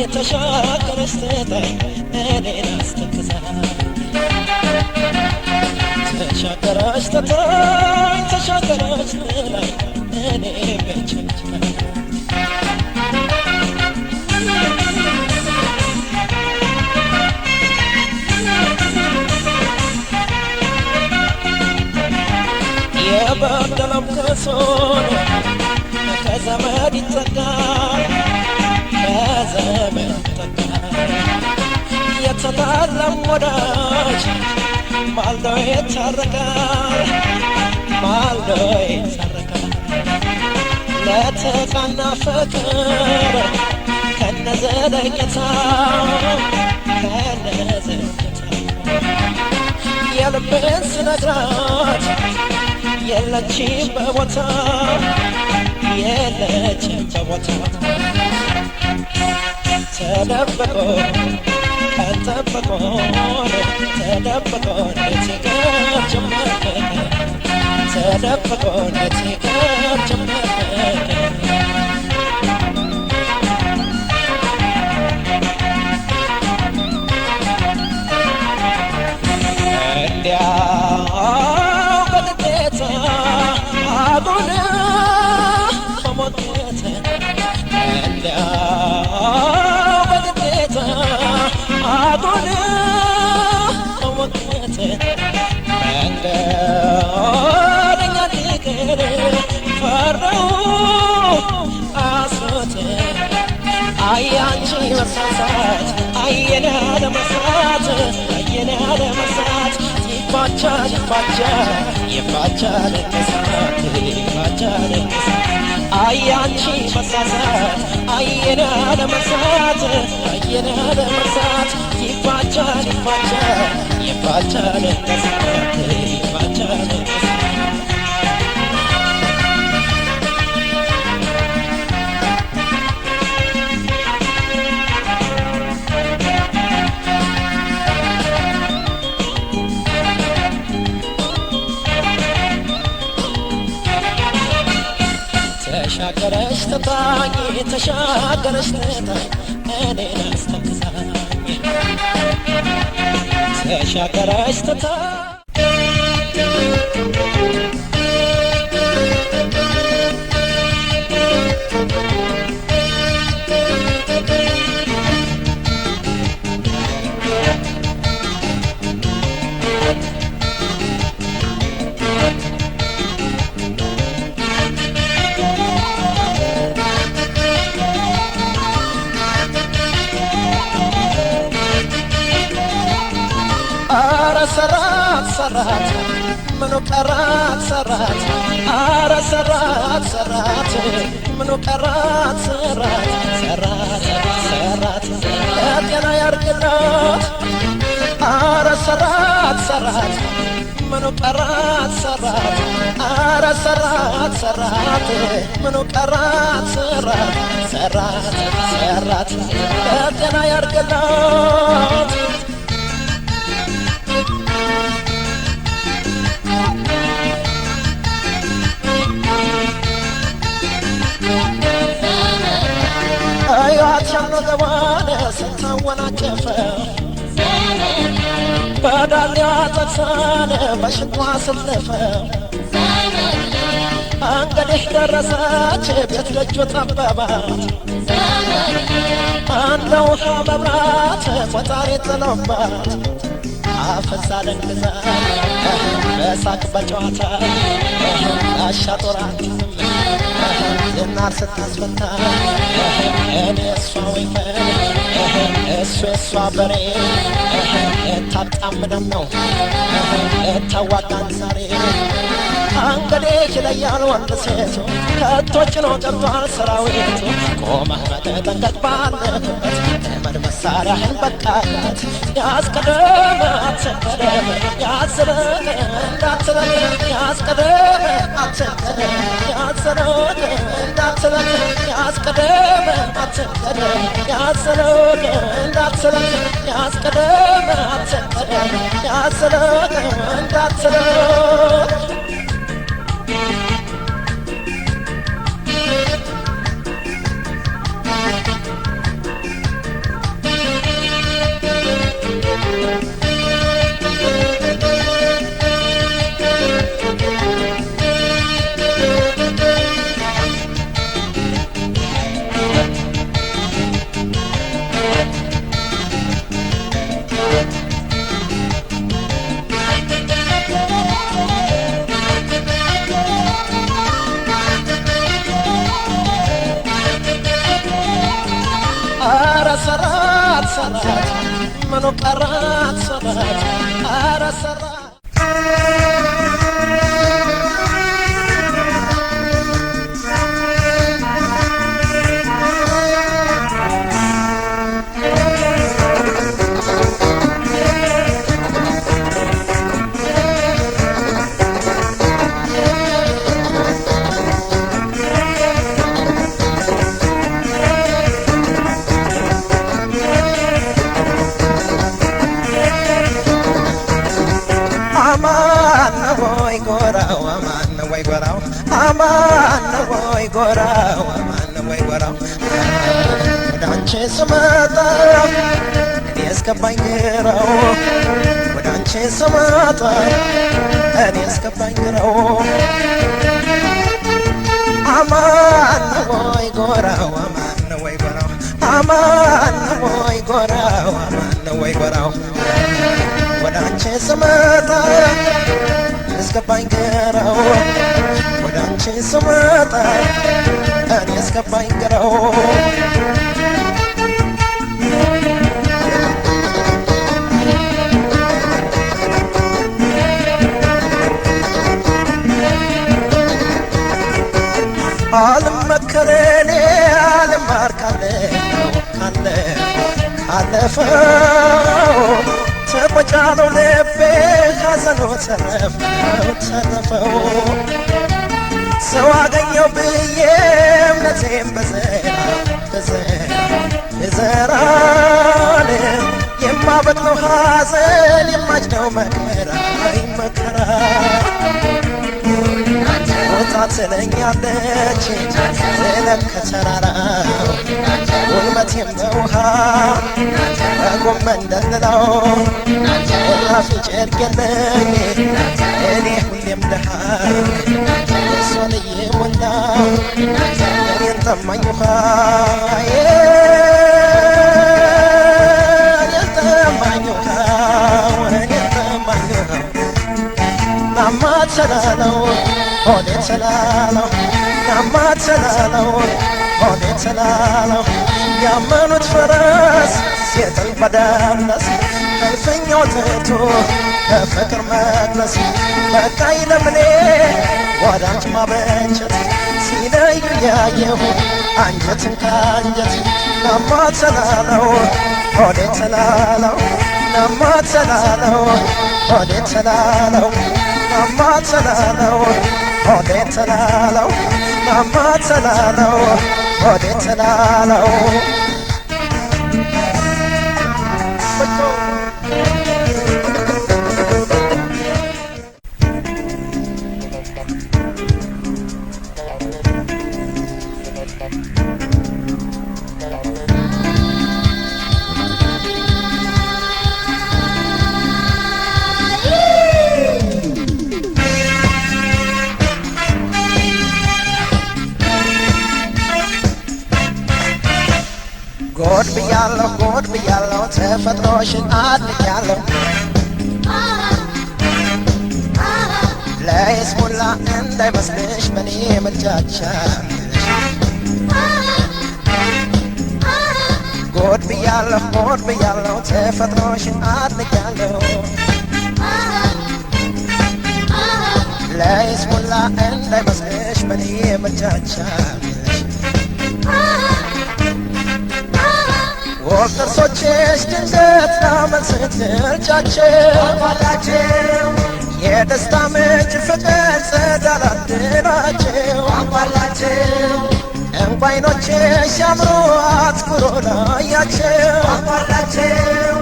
ተሻገረች ትታይ እኔን አስተክዛ ተሻገረች ትታይ ተሻገረች ትላይ እኔ ብቻ የበደለም ከሶን ከዘመድ ይጠጋል ከዘመድ ይጠጋል የተጣላም ወዳጅ ማልዶ ይታረቃል ማልዶ ይታረቃል ለተቃና ፍቅር ከነዘለቄታው ከነዘለቄታው የልቤን ስነግራት የለችም በቦታ የለችም በቦታ ተደብቆ ተጠብቆ ተደብቆ እንዴት ጀመረ ተደብቆ እንዴት ጀመረ አያንቺ መሳሳት አየና ለመሳት አየና ለመሳት ይባቻል ይባቻል ይባቻል መሳት ይባቻል አያንቺ መሳሳት አየና ለመሳት አየና ለመሳት ይባቻል ይባቻል ይባቻል መሳት ይባቻል ተሻገረች ትታኝ ተሻገረች ትታኝ እኔን አስተክዛኝ ተሻገረች ትታኝ ሰራት ሰራት ምኑ ቀራት ሰራት አረ ሰራት ሰራት ምኑ ቀራት ሰራት ሰራት ሰራት ለጤና ያርግላት አረ ሰራት ሰራት ምኑ ቀራት ሰራት አረ ሰራት ሰራት ምኑ ቀራት ሰራት ሰራት ሰራት ለጤና ያርግላት አያቻለው ገባነ ስታወናጨፈ በዳሊያ ጠቅሳነ በሽንቷ ስለፈ እንግዲህ ደረሰች ቤት ደጁ ጠበባት እንደ ውሃ መብራት ቆጣሪ ጥሎባት አፈሳ ደንግዛ በሳቅ በጨዋታ አሻጦራት ዝናር ስታስፈታ እኔ እሷ ወይፈን እሱ የሷ በሬ እታጣምደን ነው እታዋጋን ዛሬ እንግዲህ ይለያል ወንድ ሴቱ ከቶች ነው ጠርቷል ሰራዊቱ ቆመህ በተጠንቀቅ ባለህበት ተመድ መሳሪያህን በቃለት ያስቀደመ አትቀደም ያዝረቅ እንዳትለቅ ያስቀደመ አትቀደም ያዝረቅ እንዳትለቅ ያስቀደመ አትቀደም ያዝረቅ እንዳትለቅ ያስቀደመ አትቀደም ያዝረቅ እንዳትለቅ ምኑ ቀራት ሰራት አረ ሰራት ወዳንቺ ስመጣ እኔ እስከባኝ ነው ወዳንቺ ስመጣ እኔ እስከባኝ ነው አማን ወይ ጎራው አማን ወይ ጎራው አማን ወይ ጎራው አማን ወይ ጎራው ወዳንቺ ስመጣ እስከባኝ ነው ወዳንቺ ስመጣ እኔ እስከባኝ ነው አልመከረኔ አልማርካለ ካለ ካለፈው ተቆጫለው ልቤ ሐዘኑ ተረፈው ሰው አገኘው ብዬ እምነቴን በዘራን የማበቅለው ሐዘን የማጭደው መከራ መከራ ወጣ ትለኛለች ዝለቅ ከተራራው ጉልበቴም በውሃ በጎመን ደልለው ራፊ ጨርቅ የለኝ እኔ ሁሌም ደሃ እሷን እየሞላው እኔን ጠማኝ ውሃ እኔን ጠማኝ ውሃ እኔን ጠማኝ ውሃ ናማ ተላለው ሆዴ ተላለው ናማ ተላለው ሆዴ ተላለው ያመኑት ፈረስ ሲጥል በዳምነስ ከልፈኛው ትቶ ከፍቅር መቅለስ በቃኝ ለምኔ ወዳንቺ ማበጀት ሲለዩ ያየሁ አንጀትን ከአንጀት ናማ ተላለው ሆዴ ተላለው ናማ ተላለው ሆዴ ተላለው ናማ ተላለው ሆዴ ተላለው ናማ ተላለው ሆዴ ተላለው ጎድ ብያለሁ ተፈጥሮሽን አድንቄያለሁ ለይስሙላ እንዳይመስልሽ በኔ ምልጃቻ ጎድ ብያለሁ ተፈጥሮሽን አድንቄያለሁ ለይስሙላ እንዳይመስልሽ በኔ ምልጃቻ ወቅርሶችሽ ድንገት ላመንስትርቻቸው የደስታ ምንጭ ፍቅር ጸዳላድናቸው አንኳላቸው እንኳይኖችሽ ሲያምሩ አትኩሮ ላያቸው አንኳላቸው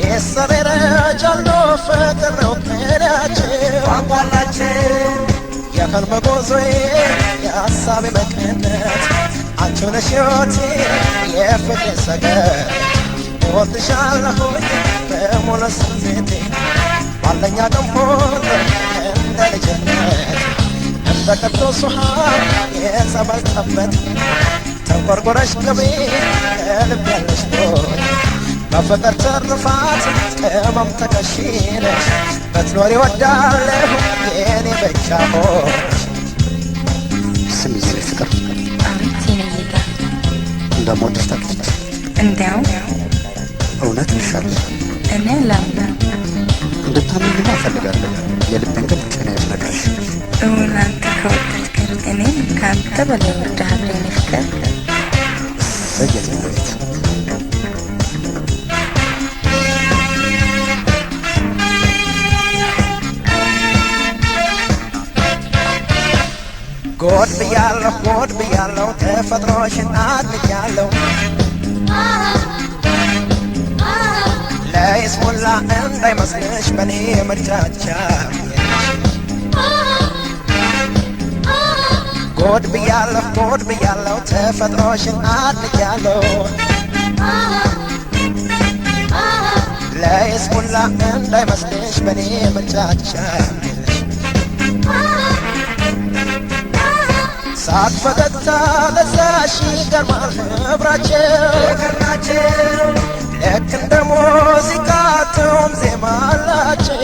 የሰሬረጃሎ ፍቅር ነው ቅዳቸው አንኳላቸው የህልም ጉዞዬ የሐሳቤ መቀነት አንቺው ነሽ ሕይወቴ የፍቅሬ ሰገድ እወድሻለሁኝ በሙሉ ስሜቴ ባለኝ አቅም ሁሉ እንደ ልጅነት እንደ ቅዱስ ውሃ የጸበል ጠበት ተንቆርቆረሽ ግቢ ከልብ ያለሽ ሆይ በፍቅር ትርፋት ቅመም ተከሽነሽ በትኖሪ እወዳለሁ የኔ ብቻ ሆነሽ ስሚ ፍቅር እንደምወድሽ ታውቂያለሽ። እንዲያው እውነት ይሻላል። እኔ ላምናም እንድታምኝማ እፈልጋለሁ። የልቤን ግን እኔ ነግርሽ። እውን አንተ ከወደድከኝ እኔም ከአንተ በላይ እወድሃለሁ የኔ ፍቅር። በየት ቤት ጎድ ብያለሁ ተፈጥሮሽን አድንቄያለሁ ለይስሙላ እንዳይመስልሽ በኔ ምርጫቻ ጎድ ብያለሁ ተፈጥሮሽን አድንቄያለሁ ለይስሙላ እንዳይመስልሽ በኔ ምርጫቻ ሳቅ ፈገግታ ለዛሽ ይገርማል ህብራቸው ልክ እንደ ሙዚቃ ቶም ዜማ አላቸው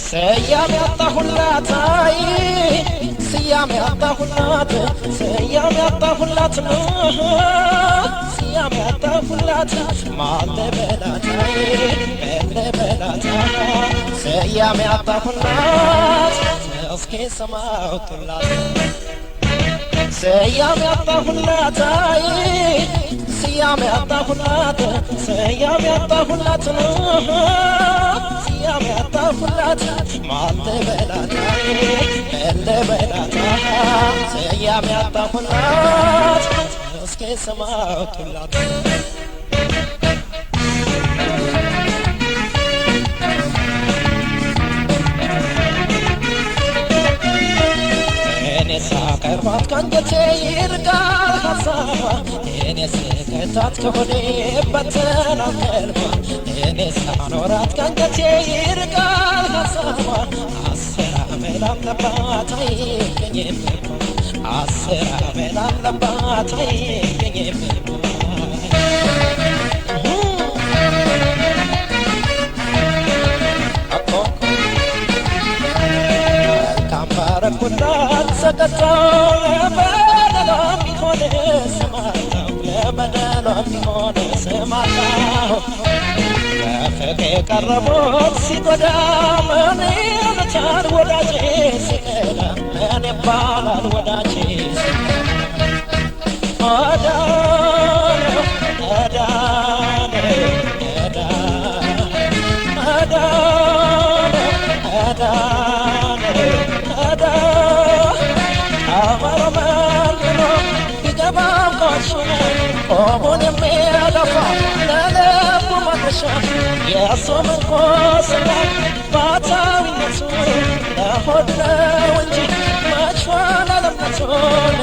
ስያሜ ያጣሁላት ስያሜ ያጣሁላት ስያሜ ያጣሁላት ስያሜ ያጣሁላት ማን ልበላት ስያሜ ያጣሁላት እስኪ ሰማሁላት ስያሜ ያጣሁላት ስያሜ ያጣሁላት ስያሜ ያጣሁላት ስያሜ ያጣሁላት ማን ልበላት ስያሜ ያጣሁላት እስኪ ሰማሁላት ሳቀርባት ከአንጀቴ ይርቃል ሀሳቧ እኔ ስከታት ከሆዴ በተናል ቀልቧ እኔ ሳኖራት ከአንጀቴ ይርቃል ሀሳቧ 10 ዓመት አለባት አይገኝም 10 ዓመት አለባት አይገኝም ካምባረኩላት ሰቀጣው ለበደሏ ቢሆን ስማታው ለበደሏ ቢሆን ስማታው በፍቅር የቀረቡት ሲጎዳ ምን ይሉታል ወዳጄ ሲከዳ ምን ይባላል ወዳጄ ቆሞን የሚያለፋ ለልቡ መድረሻ የሰው መንኮስና ባታዊነቱ ለሆድ ነው እንጂ መች ዋለ ለምነቱን